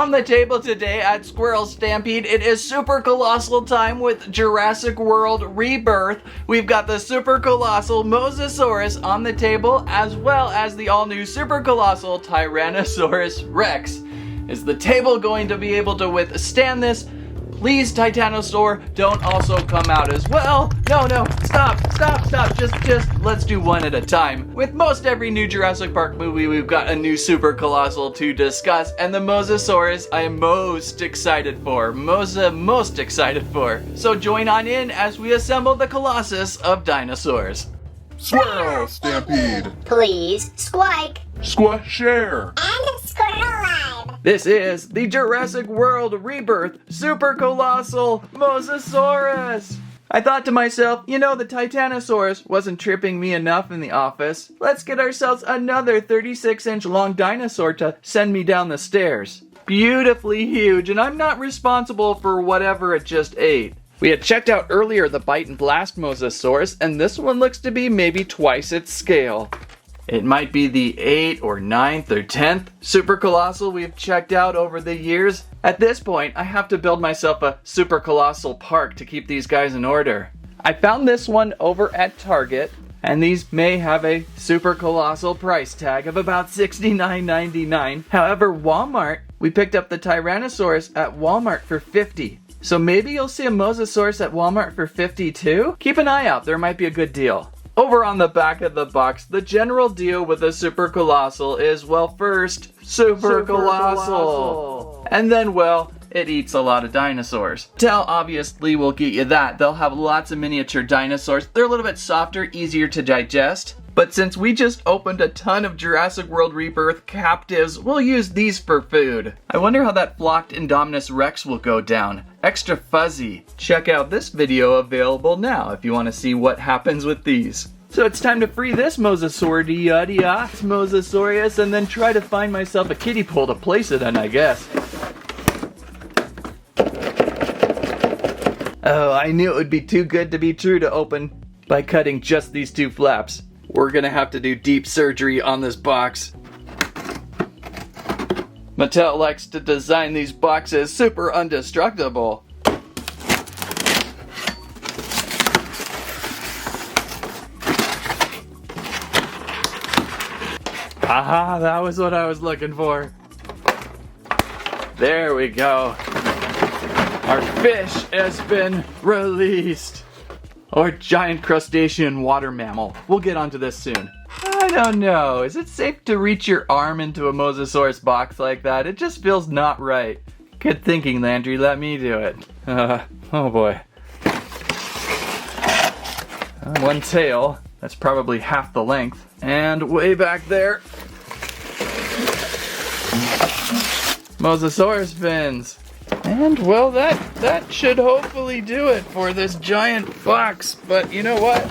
On the table today at Squirrel Stampede, it is Super Colossal time with Jurassic World Rebirth. We've got the Super Colossal Mosasaurus on the table, as well as the all-new Super Colossal Tyrannosaurus Rex. Is the table going to be able to withstand this? Please, Titanosaur, don't also come out as well. No, stop. Just let's do one at a time. With most every new Jurassic Park movie, we've got a new Super Colossal to discuss, and the Mosasaurus I am most excited for. Most excited for. So join on in as we assemble the Colossus of dinosaurs. Squirrel Stampede! Please, Squike! Squash share! And Squirrel Live! This is the Jurassic World Rebirth Super Colossal Mosasaurus! I thought to myself, you know, the Tyrannosaurus wasn't tripping me enough in the office. Let's get ourselves another 36-inch long dinosaur to send me down the stairs. Beautifully huge, and I'm not responsible for whatever it just ate. We had checked out earlier the Bite and Blast Mosasaurus, and this one looks to be maybe twice its scale. It might be the 8th or 9th or 10th Super Colossal we've checked out over the years. At this point, I have to build myself a Super Colossal park to keep these guys in order. I found this one over at Target, and these may have a Super Colossal price tag of about $69.99. However, Walmart, we picked up the Tyrannosaurus at Walmart for $50. So maybe you'll see a Mosasaurus at Walmart for $50 too? Keep an eye out, there might be a good deal. Over on the back of the box, the general deal with the Super Colossal is, well, first, Super Colossal. And then, well, it eats a lot of dinosaurs. Mattel obviously will get you that. They'll have lots of miniature dinosaurs. They're a little bit softer, easier to digest. But since we just opened a ton of Jurassic World Rebirth captives, we'll use these for food. I wonder how that flocked Indominus Rex will go down. Extra fuzzy. Check out this video available now if you want to see what happens with these. So it's time to free this Mosasaurus and then try to find myself a kiddie pool to place it in, I guess. Oh, I knew it would be too good to be true to open by cutting just these two flaps. We're gonna have to do deep surgery on this box. Mattel likes to design these boxes super indestructible. Aha, that was what I was looking for. There we go. Our fish has been released. Or giant crustacean water mammal. We'll get onto this soon. I don't know. Is it safe to reach your arm into a Mosasaurus box like that? It just feels not right. Good thinking, Landry. Let me do it. Oh boy. One tail. That's probably half the length. And way back there, Mosasaurus fins. And, well, that should hopefully do it for this giant box. But you know what?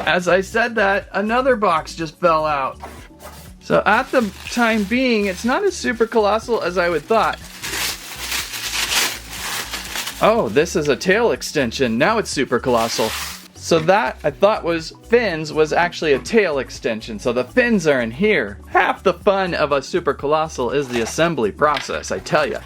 As I said that, another box just fell out. So at the time being, it's not as super colossal as I would thought. Oh, this is a tail extension. Now it's super colossal. So that I thought was fins was actually a tail extension. So the fins are in here. Half the fun of a super colossal is the assembly process, I tell ya.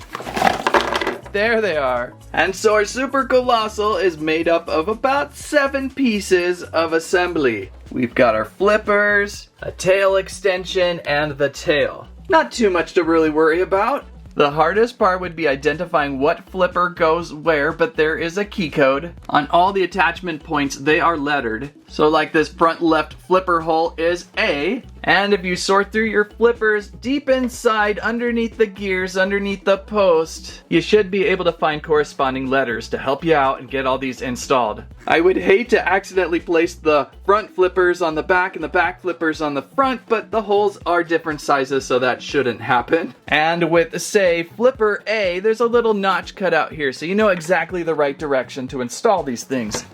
There they are. And so our Super Colossal is made up of about 7 pieces of assembly. We've got our flippers, a tail extension, and the tail. Not too much to really worry about. The hardest part would be identifying what flipper goes where, but there is a key code. On all the attachment points, they are lettered. So like this front left flipper hole is A. And if you sort through your flippers deep inside, underneath the gears, underneath the post, you should be able to find corresponding letters to help you out and get all these installed. I would hate to accidentally place the front flippers on the back and the back flippers on the front, but the holes are different sizes, so that shouldn't happen. And with, say, flipper A, there's a little notch cut out here, so you know exactly the right direction to install these things.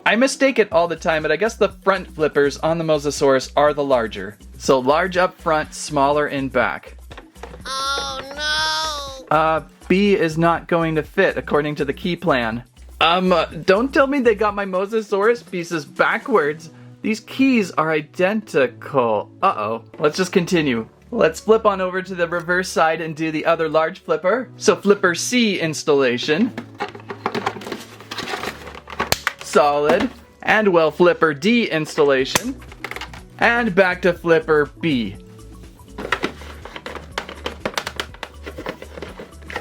I mistake it all the time, but I guess the front flippers on the Mosasaurus are the larger. So large up front, smaller in back. Oh no! B is not going to fit according to the key plan. Don't tell me they got my Mosasaurus pieces backwards. These keys are identical. Uh-oh. Let's just continue. Let's flip on over to the reverse side and do the other large flipper. So flipper C installation. Solid. And well, flipper D installation. And back to flipper B,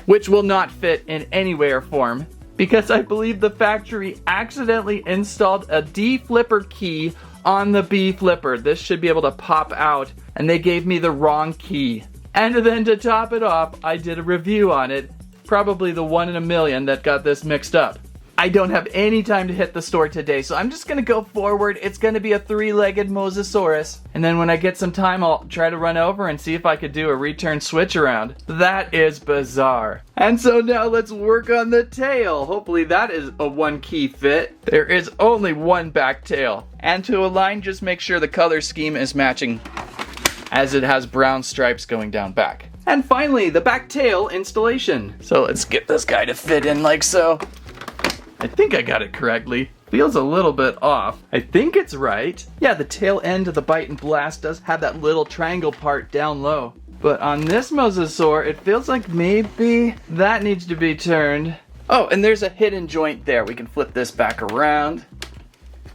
which will not fit in any way or form because I believe the factory accidentally installed a D flipper key on the B flipper. This should be able to pop out, and they gave me the wrong key. And then to top it off, I did a review on it, probably the 1 in a million that got this mixed up. I don't have any time to hit the store today, so I'm just gonna go forward. It's gonna be a 3-legged Mosasaurus. And then when I get some time, I'll try to run over and see if I could do a return switch around. That is bizarre. And so now let's work on the tail. Hopefully that is a 1-key fit. There is only one back tail. And to align, just make sure the color scheme is matching, as it has brown stripes going down back. And finally, the back tail installation. So let's get this guy to fit in like so. I think I got it correctly. Feels a little bit off. I think it's right. Yeah, the tail end of the Bite and Blast does have that little triangle part down low. But on this Mosasaur, it feels like maybe that needs to be turned. Oh, and there's a hidden joint there. We can flip this back around.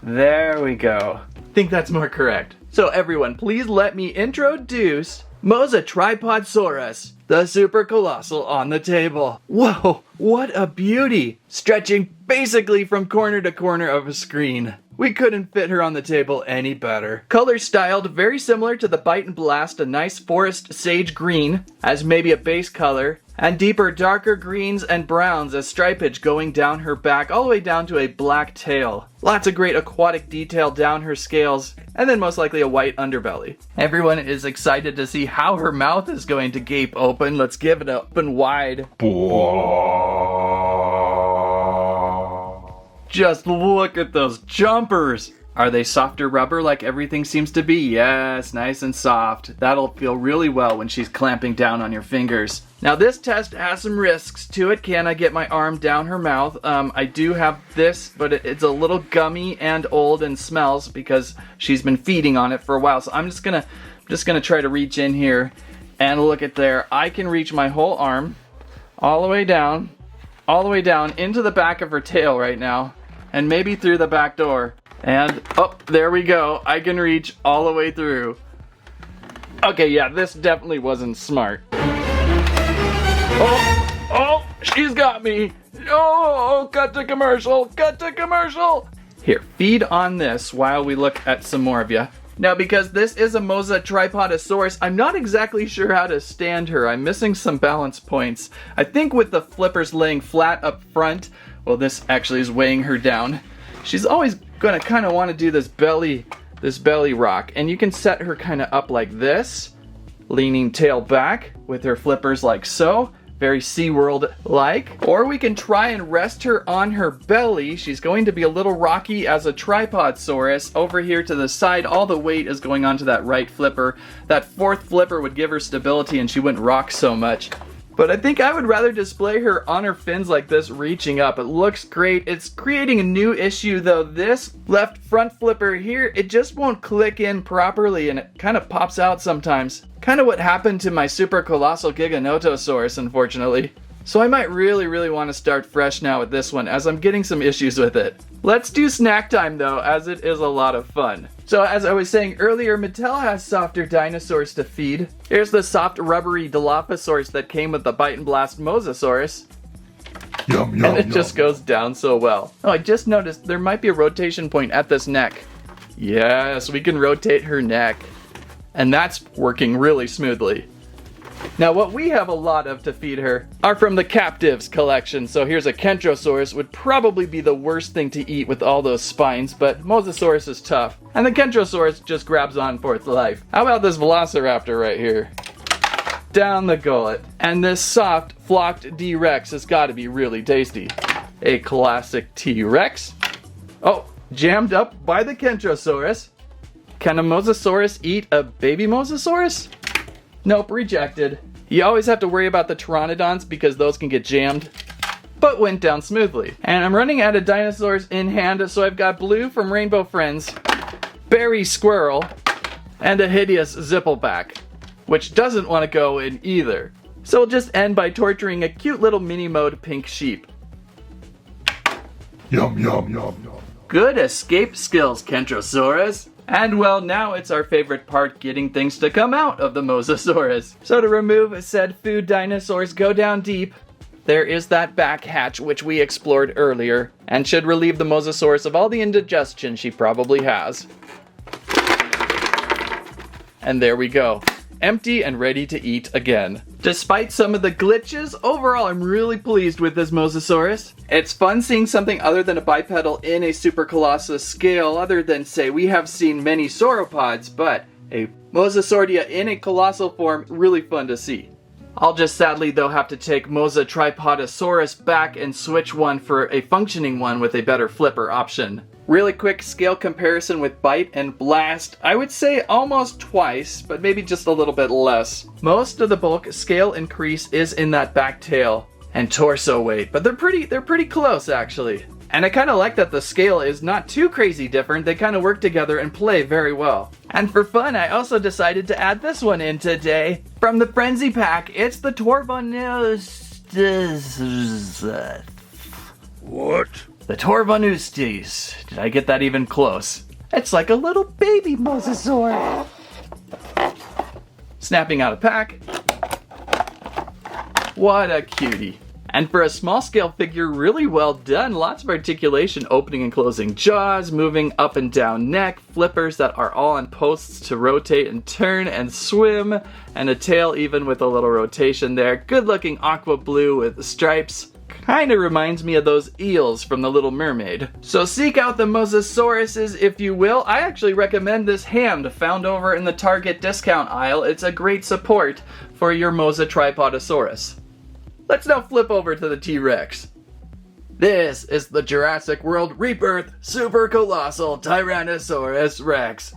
There we go. I think that's more correct. So everyone, please let me introduce Mosatripodsaurus, the super colossal on the table. Whoa, what a beauty! Stretching basically from corner to corner of a screen. We couldn't fit her on the table any better. Color styled very similar to the Bite and Blast, a nice forest sage green as maybe a base color, and deeper darker greens and browns as stripage going down her back all the way down to a black tail. Lots of great aquatic detail down her scales, and then most likely a white underbelly. Everyone is excited to see how her mouth is going to gape open. Let's give it open wide. Just look at those jumpers! Are they softer rubber like everything seems to be? Yes, nice and soft. That'll feel really well when she's clamping down on your fingers. Now this test has some risks to it. Can I get my arm down her mouth? I do have this, but it's a little gummy and old and smells because she's been feeding on it for a while. So I'm just gonna try to reach in here and look at there. I can reach my whole arm all the way down into the back of her tail right now, and maybe through the back door. And, oh, there we go. I can reach all the way through. Okay, yeah, this definitely wasn't smart. Oh, she's got me. Oh, cut to commercial, cut to commercial. Here, feed on this while we look at some more of you. Now, because this is a Mosatripodsaurus, I'm not exactly sure how to stand her. I'm missing some balance points. I think with the flippers laying flat up front, well, this actually is weighing her down. She's always gonna kind of want to do this belly rock, and you can set her kind of up like this, leaning tail back with her flippers like so, very SeaWorld like. Or we can try and rest her on her belly. She's going to be a little rocky as a Tripodsaurus. Over here to the side, all the weight is going onto that right flipper. That fourth flipper would give her stability and she wouldn't rock so much. But I think I would rather display her on her fins like this, reaching up. It looks great. It's creating a new issue though. This left front flipper here, it just won't click in properly and it kind of pops out sometimes. Kind of what happened to my Super Colossal Giganotosaurus, unfortunately. So I might really want to start fresh now with this one, as I'm getting some issues with it. Let's do snack time though, as it is a lot of fun. So as I was saying earlier, Mattel has softer dinosaurs to feed. Here's the soft rubbery Dilophosaurus that came with the Bite and Blast Mosasaurus. Yum, yum, And it just goes down so well. Oh, I just noticed there might be a rotation point at this neck. Yes, we can rotate her neck. And that's working really smoothly. Now what we have a lot of to feed her are from the Captives collection. So here's a Kentrosaurus, would probably be the worst thing to eat with all those spines, but Mosasaurus is tough. And the Kentrosaurus just grabs on for its life. How about this Velociraptor right here? Down the gullet. And this soft, flocked D-Rex has got to be really tasty. A classic T-Rex. Oh, jammed up by the Kentrosaurus. Can a Mosasaurus eat a baby Mosasaurus? Nope, rejected. You always have to worry about the Pteranodons because those can get jammed, but went down smoothly. And I'm running out of dinosaurs in hand, so I've got Blue from Rainbow Friends, berry squirrel, and a hideous zippleback, which doesn't want to go in either. So we'll just end by torturing a cute little mini mode pink sheep. Yum, yum, yum, yum. Good escape skills, Kentrosaurus. And well, now it's our favorite part, getting things to come out of the Mosasaurus. So to remove said food dinosaurs, go down deep. There is that back hatch which we explored earlier, and should relieve the Mosasaurus of all the indigestion she probably has. And there we go. Empty and ready to eat again. Despite some of the glitches, overall I'm really pleased with this Mosasaurus. It's fun seeing something other than a bipedal in a Super Colossus scale, other than, say, we have seen many sauropods, but a Mosasaurdia in a colossal form, really fun to see. I'll just sadly though have to take Mosa Tripodosaurus back and switch one for a functioning one with a better flipper option. Really quick scale comparison with Bite and Blast. I would say almost twice, but maybe just a little bit less. Most of the bulk scale increase is in that back tail and torso weight, but they're pretty close actually. And I kind of like that the scale is not too crazy different. They kind of work together and play very well. And for fun, I also decided to add this one in today. From the Frenzy Pack, it's the Torvanus. What? The Torvanustes. Did I get that even close? It's like a little baby mosasaur. Snapping out a pack. What a cutie. And for a small scale figure, really well done. Lots of articulation, opening and closing jaws, moving up and down neck, flippers that are all on posts to rotate and turn and swim, and a tail even with a little rotation there. Good looking aqua blue with stripes. Kinda reminds me of those eels from The Little Mermaid. So seek out the Mosasauruses if you will. I actually recommend this hand found over in the Target discount aisle. It's a great support for your Mosa Tripodosaurus. Let's now flip over to the T-Rex. This is the Jurassic World Rebirth Super Colossal Tyrannosaurus Rex.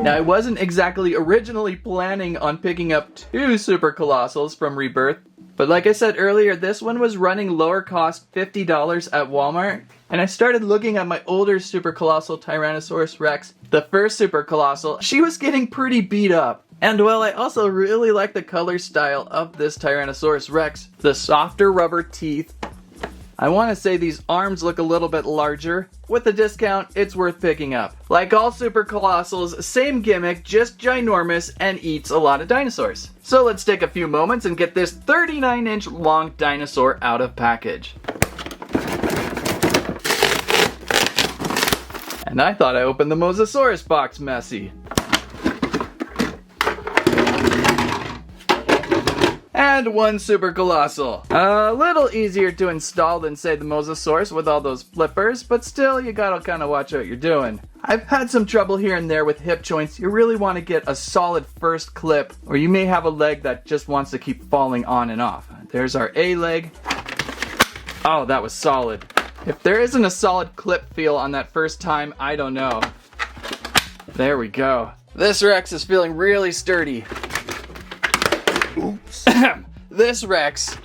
Now I wasn't exactly originally planning on picking up 2 Super Colossals from Rebirth, but like I said earlier, this one was running lower cost $50 at Walmart, and I started looking at my older Super Colossal Tyrannosaurus Rex, the first Super Colossal. She was getting pretty beat up. And well, I also really like the color style of this Tyrannosaurus Rex. The softer rubber teeth. I want to say these arms look a little bit larger. With the discount, it's worth picking up. Like all Super Colossals, same gimmick, just ginormous and eats a lot of dinosaurs. So let's take a few moments and get this 39-inch long dinosaur out of package. And I thought I opened the Mosasaurus box messy. And one Super Colossal. A little easier to install than, say, the Mosasaurus with all those flippers, but still, you gotta kind of watch what you're doing. I've had some trouble here and there with hip joints. You really want to get a solid first clip, or you may have a leg that just wants to keep falling on and off. There's our A leg. Oh, that was solid. If there isn't a solid clip feel on that first time, I don't know. There we go. This Rex is feeling really sturdy. Oops. This Rex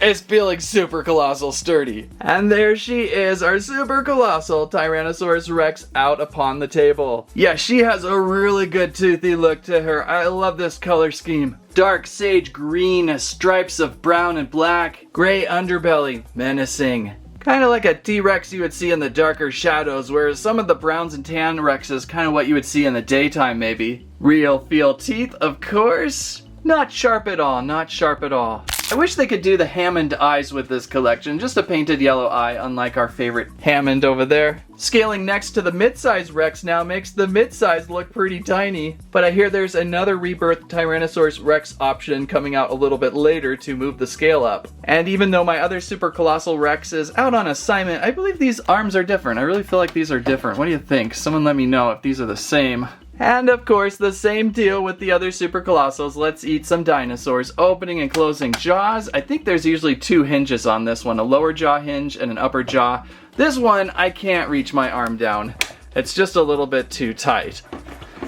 is feeling super colossal sturdy. And there she is, our super colossal Tyrannosaurus Rex out upon the table. Yeah, she has a really good toothy look to her. I love this color scheme. Dark sage green, stripes of brown and black, gray underbelly, menacing. Kind of like a T-Rex you would see in the darker shadows, whereas some of the browns and tan Rexes kind of what you would see in the daytime maybe. Real feel teeth, of course. Not sharp at all, not sharp at all. I wish they could do the Hammond eyes with this collection, just a painted yellow eye, unlike our favorite Hammond over there. Scaling next to the mid-size Rex now makes the mid-size look pretty tiny, but I hear there's another Rebirth Tyrannosaurus Rex option coming out a little bit later to move the scale up. And even though my other Super Colossal Rex is out on assignment, I believe these arms are different. I really feel like these are different. What do you think? Someone let me know if these are the same. And of course, the same deal with the other Super Colossals. Let's eat some dinosaurs. Opening and closing jaws. I think there's usually 2 hinges on this one, a lower jaw hinge and an upper jaw. This one, I can't reach my arm down. It's just a little bit too tight.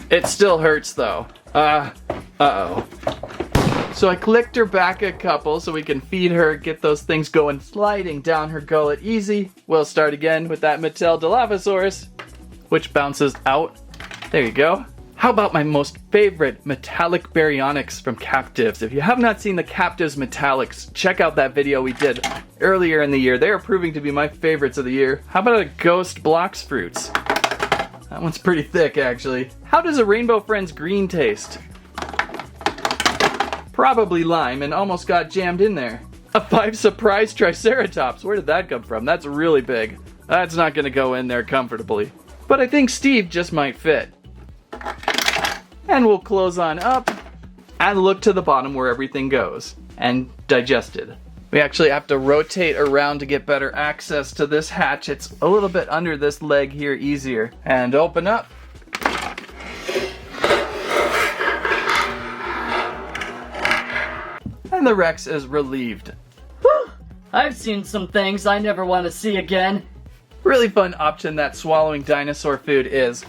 It still hurts though. Uh-oh. So I clicked her back a couple so we can feed her, get those things going, sliding down her gullet easy. We'll start again with that Mattel Dilophosaurus. which bounces out. There you go. How about my most favorite metallic baryonyx from Captives? If you have not seen the Captives metallics, check out that video we did earlier in the year. They are proving to be my favorites of the year. How about a Ghost Blocks Fruits? That one's pretty thick, actually. How does a Rainbow Friends green taste? Probably lime, and almost got jammed in there. A 5 Surprise Triceratops. Where did that come from? That's really big. That's not gonna go in there comfortably. But I think Steve just might fit. And we'll close on up and look to the bottom where everything goes and digested. We actually have to rotate around to get better access to this hatch. It's a little bit under this leg here, easier. And open up. And the Rex is relieved. Whew. I've seen some things I never want to see again. Really fun option that swallowing dinosaur food is.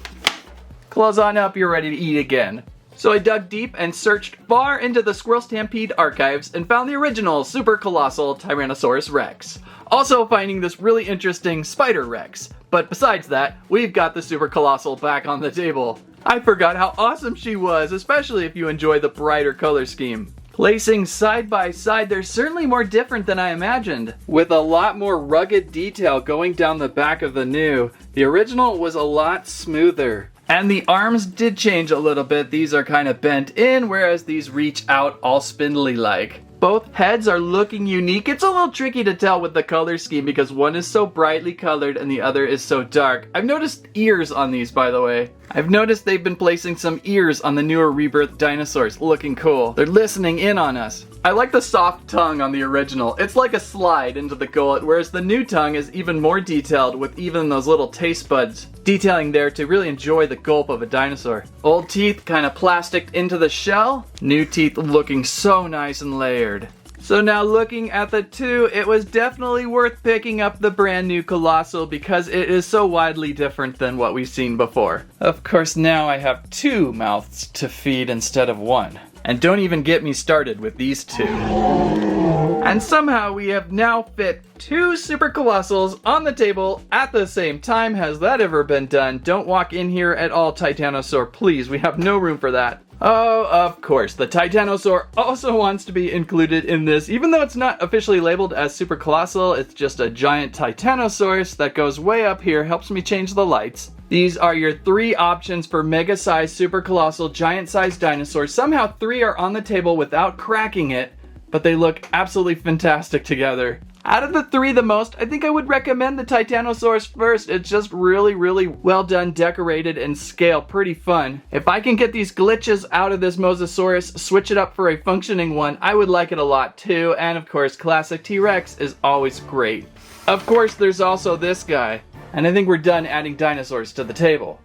Close on up, you're ready to eat again. So I dug deep and searched far into the Squirrel Stampede archives and found the original Super Colossal Tyrannosaurus Rex. Also finding this really interesting Spider Rex. But besides that, we've got the Super Colossal back on the table. I forgot how awesome she was, especially if you enjoy the brighter color scheme. Placing side by side, they're certainly more different than I imagined. With a lot more rugged detail going down the back of the new, the original was a lot smoother. And the arms did change a little bit. These are kind of bent in, whereas these reach out all spindly-like. Both heads are looking unique. It's a little tricky to tell with the color scheme because one is so brightly colored and the other is so dark. I've noticed ears on these, by the way. I've noticed they've been placing some ears on the newer Rebirth dinosaurs. Looking cool. They're listening in on us. I like the soft tongue on the original. It's like a slide into the gullet, whereas the new tongue is even more detailed with even those little taste buds detailing there to really enjoy the gulp of a dinosaur. Old teeth kind of plasticed into the shell. New teeth looking so nice and layered. So now looking at the two, it was definitely worth picking up the brand new Colossal because it is so widely different than what we've seen before. Of course, now I have 2 mouths to feed instead of 1. And don't even get me started with these 2. And somehow we have now fit 2 Super Colossals on the table at the same time. Has that ever been done? Don't walk in here at all, Tyrannosaur, please. We have no room for that. Oh, of course, the Tyrannosaur also wants to be included in this. Even though it's not officially labeled as Super Colossal, it's just a giant Tyrannosaurus that goes way up here, helps me change the lights. These are your 3 options for mega-sized, super colossal, giant-sized dinosaurs. Somehow 3 are on the table without cracking it, but they look absolutely fantastic together. Out of the 3 the most, I think I would recommend the Tyrannosaurus first. It's just really, really well done, decorated, and scale pretty fun. If I can get these glitches out of this Mosasaurus, switch it up for a functioning one, I would like it a lot too. And of course, classic T-Rex is always great. Of course, there's also this guy. And I think we're done adding dinosaurs to the table.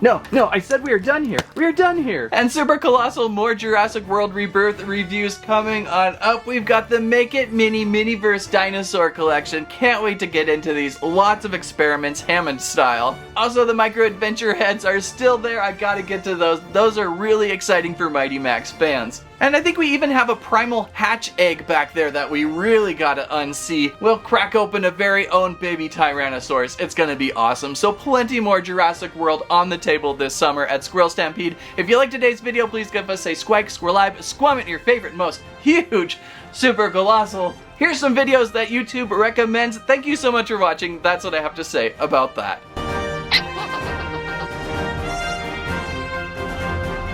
No, I said we are done here. We are done here. And Super Colossal, more Jurassic World Rebirth reviews coming on up. We've got the Make It Mini Miniverse Dinosaur Collection. Can't wait to get into these. Lots of experiments, Hammond style. Also, the Micro Adventure heads are still there. I gotta get to those. Those are really exciting for Mighty Max fans. And I think we even have a primal hatch egg back there that we really gotta unsee. We'll crack open a very own baby Tyrannosaurus. It's gonna be awesome. So plenty more Jurassic World on the table this summer at Squirrel Stampede. If you liked today's video, please give us a squike, squirrelive, squammet your favorite, most huge Super Colossal. Here's some videos that YouTube recommends. Thank you so much for watching. That's what I have to say about that.